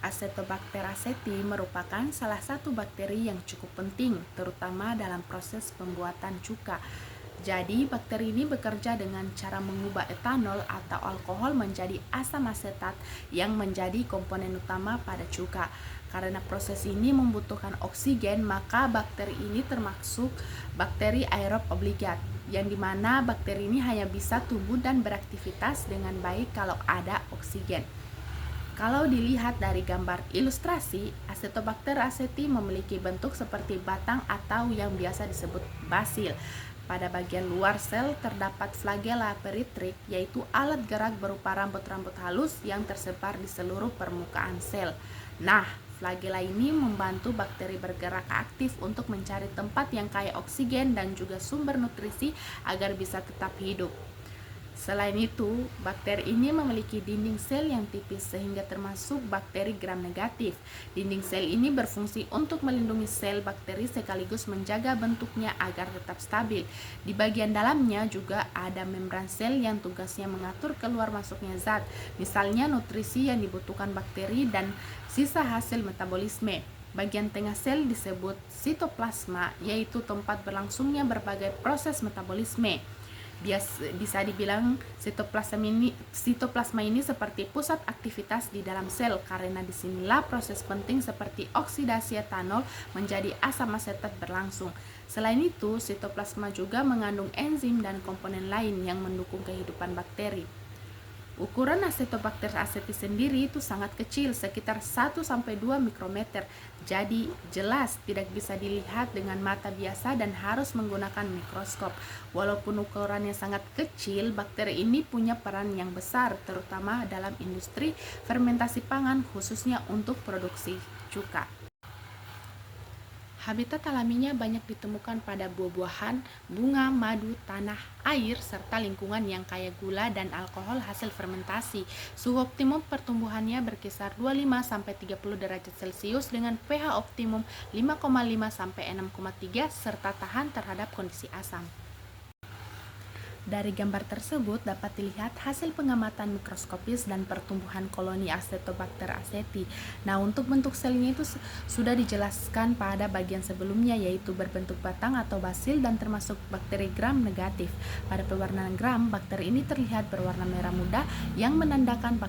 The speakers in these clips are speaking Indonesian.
Acetobacter aceti merupakan salah satu bakteri yang cukup penting, terutama dalam proses pembuatan cuka. Jadi, bakteri ini bekerja dengan cara mengubah etanol atau alkohol menjadi asam asetat yang menjadi komponen utama pada cuka. Karena proses ini membutuhkan oksigen, maka bakteri ini termasuk bakteri aerob obligat, yang dimana bakteri ini hanya bisa tumbuh dan beraktivitas dengan baik kalau ada oksigen. Kalau dilihat dari gambar ilustrasi, Acetobacter aceti memiliki bentuk seperti batang atau yang biasa disebut basil. Pada bagian luar sel terdapat flagella peritrik, yaitu alat gerak berupa rambut-rambut halus yang tersebar di seluruh permukaan sel. Nah, flagella ini membantu bakteri bergerak aktif untuk mencari tempat yang kaya oksigen dan juga sumber nutrisi agar bisa tetap hidup. Selain itu, bakteri ini memiliki dinding sel yang tipis sehingga termasuk bakteri gram negatif. Dinding sel ini berfungsi untuk melindungi sel bakteri sekaligus menjaga bentuknya agar tetap stabil. Di bagian dalamnya juga ada membran sel yang tugasnya mengatur keluar masuknya zat, misalnya nutrisi yang dibutuhkan bakteri dan sisa hasil metabolisme. Bagian tengah sel disebut sitoplasma, yaitu tempat berlangsungnya berbagai proses metabolisme. Bisa dibilang sitoplasma ini seperti pusat aktivitas di dalam sel, karena disinilah proses penting seperti oksidasi etanol menjadi asam asetat berlangsung. Selain itu, sitoplasma juga mengandung enzim dan komponen lain yang mendukung kehidupan bakteri. Ukuran Acetobacter aceti sendiri itu sangat kecil, sekitar 1-2 mikrometer. Jadi jelas tidak bisa dilihat dengan mata biasa dan harus menggunakan mikroskop. Walaupun ukurannya sangat kecil, bakteri ini punya peran yang besar, terutama dalam industri fermentasi pangan, khususnya untuk produksi cuka. Habitat alaminya banyak ditemukan pada buah-buahan, bunga, madu, tanah, air, serta lingkungan yang kaya gula dan alkohol hasil fermentasi. Suhu optimum pertumbuhannya berkisar 25-30 derajat Celcius dengan pH optimum 5,5-6,3 serta tahan terhadap kondisi asam. Dari gambar tersebut dapat dilihat hasil pengamatan mikroskopis dan pertumbuhan koloni Acetobacter aceti. Nah, untuk bentuk selnya itu sudah dijelaskan pada bagian sebelumnya, yaitu berbentuk batang atau basil dan termasuk bakteri gram negatif. Pada pewarnaan gram, bakteri ini terlihat berwarna merah muda yang menandakan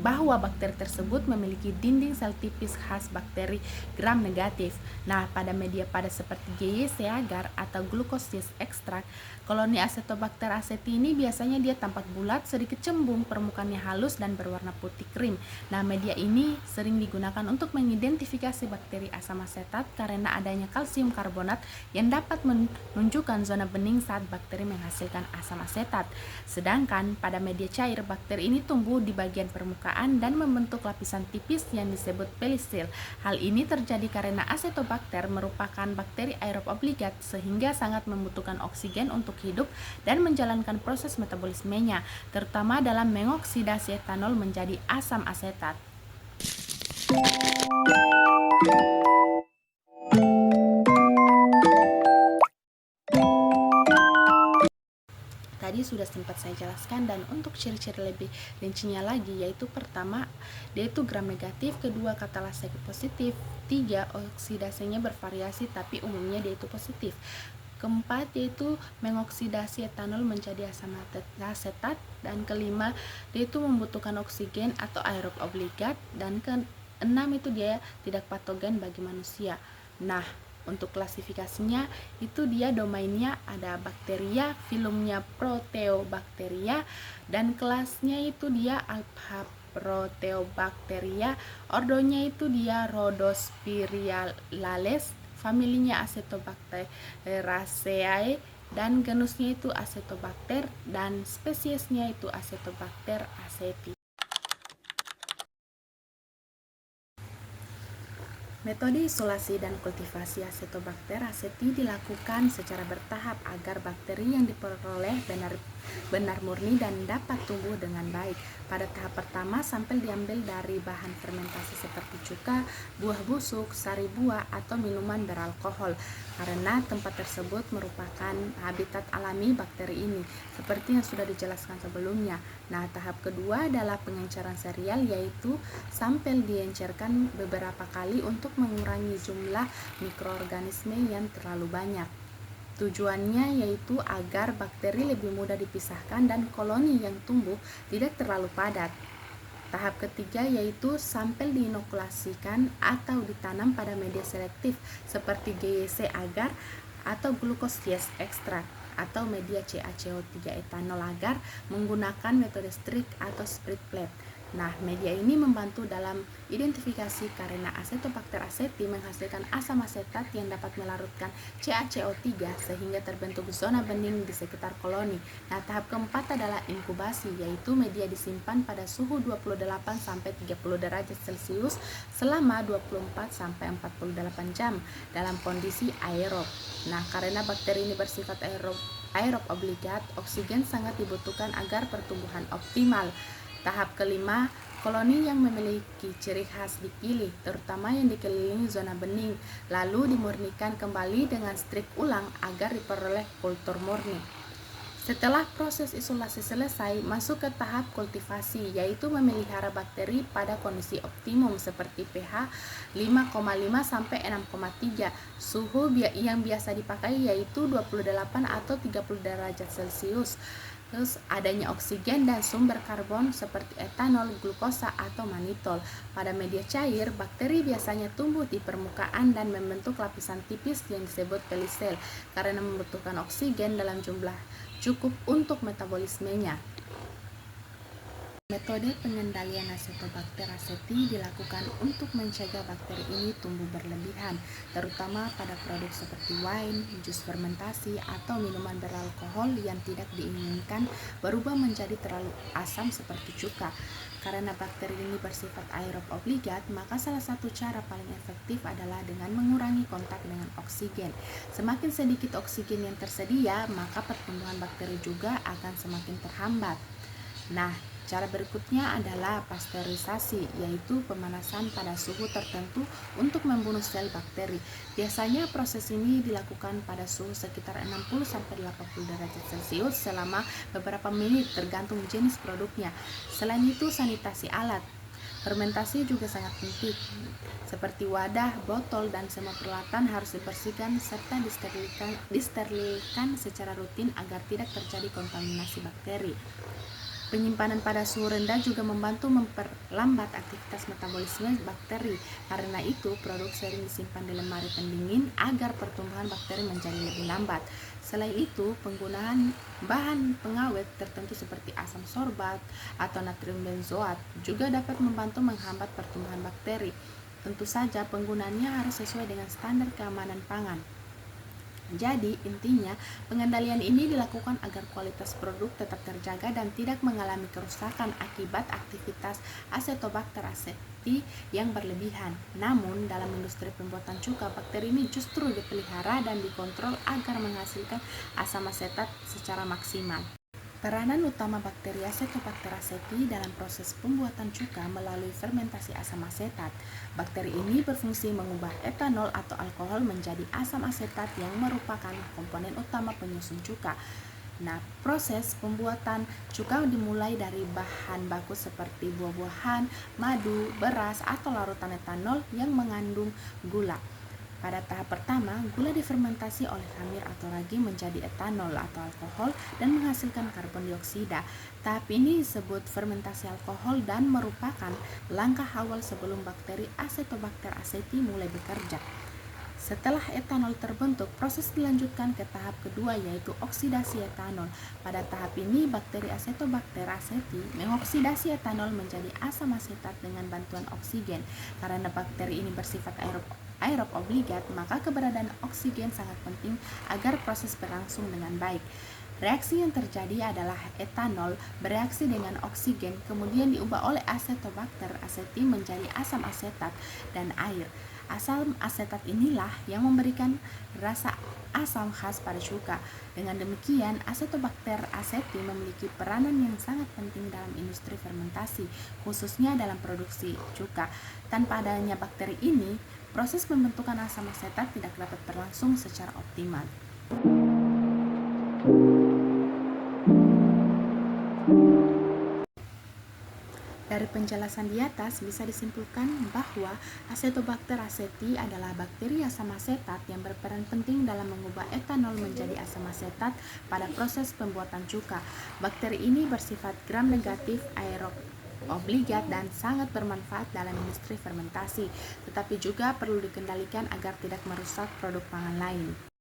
bahwa bakteri tersebut memiliki dinding sel tipis khas bakteri gram negatif. Nah, pada media padat seperti GYC agar atau glukosis ekstrak, koloni Acetobacter aceti ini biasanya dia tampak bulat, sedikit cembung, permukaannya halus dan berwarna putih krim. Nah, media ini sering digunakan untuk mengidentifikasi bakteri asam asetat karena adanya kalsium karbonat yang dapat menunjukkan zona bening saat bakteri menghasilkan asam asetat. Sedangkan pada media cair, bakteri ini tumbuh di bagian permukaan dan membentuk lapisan tipis yang disebut pelisil. Hal ini terjadi karena Acetobacter merupakan bakteri aerob obligat sehingga sangat membutuhkan oksigen untuk hidup dan menjalankan proses metabolismenya, terutama dalam mengoksidasi etanol menjadi asam asetat. Tadi sudah sempat saya jelaskan, dan untuk ciri-ciri lebih rincinya lagi, yaitu pertama, dia itu gram negatif, kedua katalase positif, tiga oksidasinya bervariasi tapi umumnya dia itu positif, keempat yaitu mengoksidasi etanol menjadi asam asetat, dan kelima dia itu membutuhkan oksigen atau aerob obligat, dan keenam itu dia tidak patogen bagi manusia. Nah, untuk klasifikasinya itu dia domainnya ada bakteria, filumnya Proteobacteria, dan kelasnya itu dia Alpha Proteobacteria, ordonya itu dia Rhodospirales, familinya Acetobacteraceae, dan genusnya itu Acetobacter, dan spesiesnya itu Acetobacter aceti. Metode isolasi dan kultivasi Acetobacter aceti dilakukan secara bertahap agar bakteri yang diperoleh benar murni dan dapat tumbuh dengan baik. Pada tahap pertama, sampel diambil dari bahan fermentasi seperti cuka, buah busuk, sari buah, atau minuman beralkohol, karena tempat tersebut merupakan habitat alami bakteri ini, seperti yang sudah dijelaskan sebelumnya. Nah, tahap kedua adalah pengenceran serial, yaitu sampel diencerkan beberapa kali untuk mengurangi jumlah mikroorganisme yang terlalu banyak. Tujuannya yaitu agar bakteri lebih mudah dipisahkan dan koloni yang tumbuh tidak terlalu padat. Tahap ketiga yaitu sampel diinokulasikan atau ditanam pada media selektif seperti GYC agar atau glucose yeast extract atau media CaCO3 etanol agar menggunakan metode Strict atau split plate. Nah, media ini membantu dalam identifikasi karena Acetobacter aceti menghasilkan asam asetat yang dapat melarutkan CaCO3 sehingga terbentuk zona bening di sekitar koloni. Nah, tahap keempat adalah inkubasi, yaitu media disimpan pada suhu 28-30 derajat Celcius selama 24-48 jam dalam kondisi aerob. Nah, karena bakteri ini bersifat aerob obligat, oksigen sangat dibutuhkan agar pertumbuhan optimal. Tahap kelima, koloni yang memiliki ciri khas dipilih, terutama yang dikelilingi zona bening, lalu dimurnikan kembali dengan strik ulang agar diperoleh kultur murni. Setelah proses isolasi selesai, masuk ke tahap kultivasi, yaitu memelihara bakteri pada kondisi optimum seperti pH 5,5 sampai 6,3. Suhu yang biasa dipakai yaitu 28 atau 30 derajat Celcius. Terus adanya oksigen dan sumber karbon seperti etanol, glukosa, atau manitol. Pada media cair, bakteri biasanya tumbuh di permukaan dan membentuk lapisan tipis yang disebut pelisel karena membutuhkan oksigen dalam jumlah cukup untuk metabolismenya. Metode pengendalian Acetobacter aceti dilakukan untuk mencegah bakteri ini tumbuh berlebihan, terutama pada produk seperti wine, jus fermentasi, atau minuman beralkohol yang tidak diinginkan berubah menjadi terlalu asam seperti cuka. Karena bakteri ini bersifat aerob obligat, maka salah satu cara paling efektif adalah dengan mengurangi kontak dengan oksigen. Semakin sedikit oksigen yang tersedia, maka pertumbuhan bakteri juga akan semakin terhambat. Nah, cara berikutnya adalah pasteurisasi, yaitu pemanasan pada suhu tertentu untuk membunuh sel bakteri. Biasanya proses ini dilakukan pada suhu sekitar 60-80 derajat Celcius selama beberapa menit tergantung jenis produknya. Selain itu, sanitasi alat. Fermentasi juga sangat penting, seperti wadah, botol, dan semua peralatan harus dibersihkan serta disterilkan secara rutin agar tidak terjadi kontaminasi bakteri. Penyimpanan pada suhu rendah juga membantu memperlambat aktivitas metabolisme bakteri. Karena itu, produk sering disimpan di lemari pendingin agar pertumbuhan bakteri menjadi lebih lambat. Selain itu, penggunaan bahan pengawet tertentu seperti asam sorbat atau natrium benzoat juga dapat membantu menghambat pertumbuhan bakteri. Tentu saja, penggunaannya harus sesuai dengan standar keamanan pangan. Jadi, intinya, pengendalian ini dilakukan agar kualitas produk tetap terjaga dan tidak mengalami kerusakan akibat aktivitas Acetobacter aceti yang berlebihan. Namun, dalam industri pembuatan cuka, bakteri ini justru dipelihara dan dikontrol agar menghasilkan asam asetat secara maksimal. Peranan utama bakteri Acetobacter aceti dalam proses pembuatan cuka melalui fermentasi asam asetat. Bakteri ini berfungsi mengubah etanol atau alkohol menjadi asam asetat yang merupakan komponen utama penyusun cuka. Nah, proses pembuatan cuka dimulai dari bahan baku seperti buah-buahan, madu, beras, atau larutan etanol yang mengandung gula. Pada tahap pertama, gula difermentasi oleh khamir atau ragi menjadi etanol atau alkohol dan menghasilkan karbon dioksida. Tahap ini disebut fermentasi alkohol dan merupakan langkah awal sebelum bakteri Acetobacter aceti mulai bekerja. Setelah etanol terbentuk, proses dilanjutkan ke tahap kedua yaitu oksidasi etanol. Pada tahap ini, bakteri Acetobacter aceti mengoksidasi etanol menjadi asam asetat dengan bantuan oksigen. Karena bakteri ini bersifat aerob obligat, maka keberadaan oksigen sangat penting agar proses berlangsung dengan baik. Reaksi yang terjadi adalah etanol bereaksi dengan oksigen, kemudian diubah oleh Acetobacter aceti menjadi asam asetat dan air. Asam asetat inilah yang memberikan rasa asam khas pada cuka. Dengan demikian, Acetobacter aceti memiliki peranan yang sangat penting dalam industri fermentasi, khususnya dalam produksi cuka. Tanpa adanya bakteri ini, proses pembentukan asam asetat tidak dapat berlangsung secara optimal. Dari penjelasan di atas bisa disimpulkan bahwa Acetobacter aceti adalah bakteri asam asetat yang berperan penting dalam mengubah etanol menjadi asam asetat pada proses pembuatan cuka. Bakteri ini bersifat gram negatif, aerob obligat dan sangat bermanfaat dalam industri fermentasi, tetapi juga perlu dikendalikan agar tidak merusak produk pangan lain.